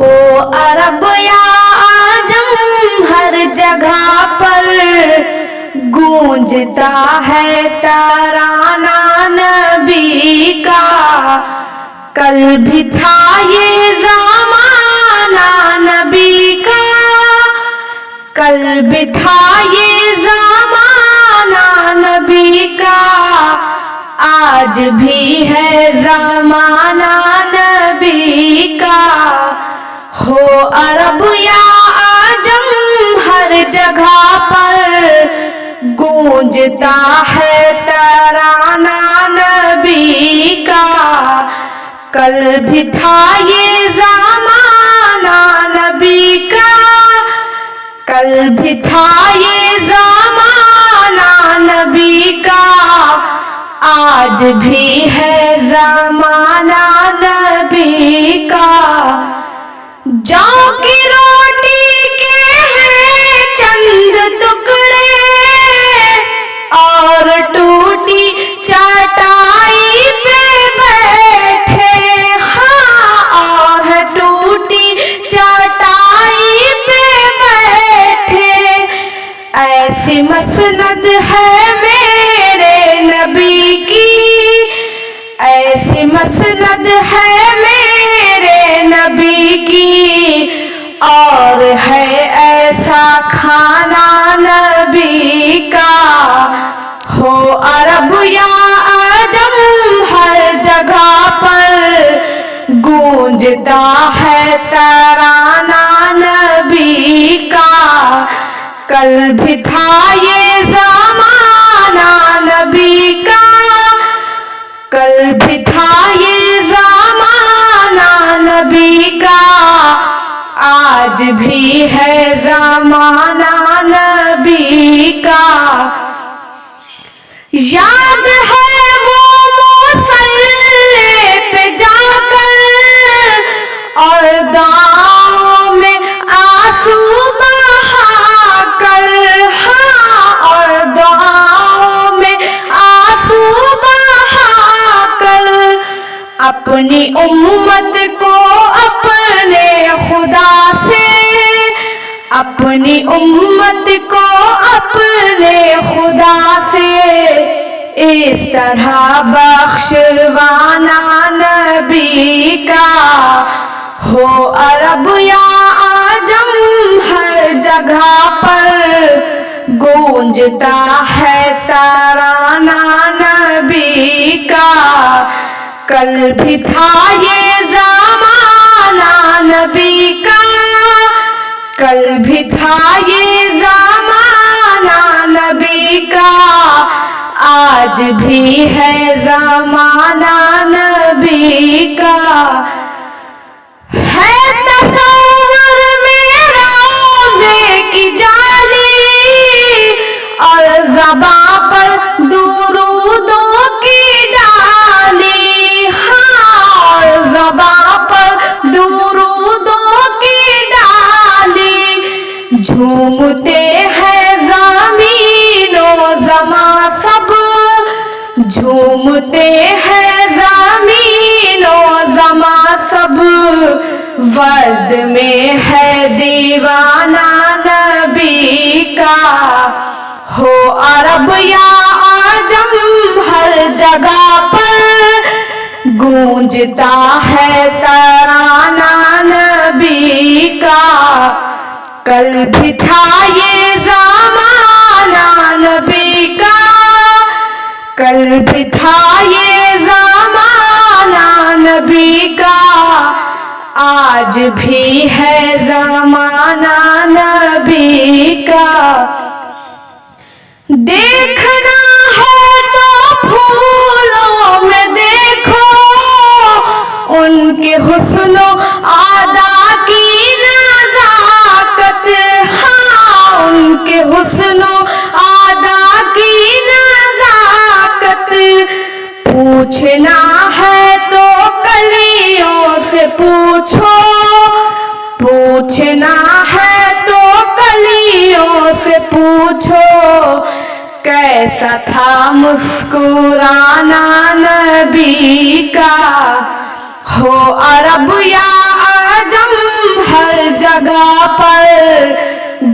ہو عرب یا عجم ہر جگہ پر گونجتا ہے ترانہ نبی کا. کل بھی تھا یہ زمانہ نبی کا، کل بھی تھا یہ زمانہ نبی کا، آج بھی ہے زمانہ نبی کا. ہو عرب یا عجم ہر جگہ پر گونجتا ہے ترانہ نبی کا. کل بھی تھا یہ زمانہ نبی کا، کل بھی تھا یہ زمانہ نبی کا، آج بھی ہے زمانہ نبی کا. جو کی روٹی کے ہیں چند ٹکڑے اور ٹوٹی چٹائی پہ بیٹھے، ہاں اور ٹوٹی چٹائی پہ بیٹھے. ایسی مسند ہے میرے نبی کی، ایسی مسند ہے میرے نبی کی، اور ہے ایسا کھانا نبی کا. ہو عرب یا عجم ہر جگہ پر گونجتا ہے ترانہ نبی کا. کل بھی تھا یہ زمانہ نبی کا، کل بھی تھا یہ زمانہ نبی کا، آج بھی ہے زمانہ نبی کا. یاد ہے وہ مصلی پہ جا کر اور دعاؤں میں آنسو بہا کر، ہاں اور دعاؤں میں آنسو بہا کر، اپنی امت کو اپنے خدا سے، اپنی امت کو اپنے خدا سے اس طرح بخشوانا نبی کا. ہو عرب یا عجم ہر جگہ پر گونجتا ہے ترانہ نبی کا. کل بھی تھا یہ زمانہ نبی کا، کل بھی تھا یہ زمانہ نبی کا، آج بھی ہے زمانہ نبی کا. ہے تصور میں روضے کی جالی اور زباں پر درودوں کی ڈالی، ہاں اور زباں پر درودوں کی ڈالی. جھومتے ہیں زمین و زماں سب، جھومتے ہیں زمین و زماں سب، وجد میں ہے دیوانہ نبی کا. ہو عرب یا عجم ہر جگہ پر گونجتا ہے ترانہ نبی کا. کل بھی تھا یہ زمانہ نبی کا، کل بھی تھا یہ زمانہ نبی کا، آج بھی ہے زمانہ نبی کا. دیکھنا ہے تو پھولوں میں دیکھو ان کے حسن و ادا کی نزاکت، ہاں ان کے حسن و ادا کی نزاکت. پوچھنا ہے تو کلیوں سے پوچھو، پوچھنا ہے تو کلیوں سے پوچھو، کیسا تھا مسکرانا نبی کا. ہو عرب یا عجم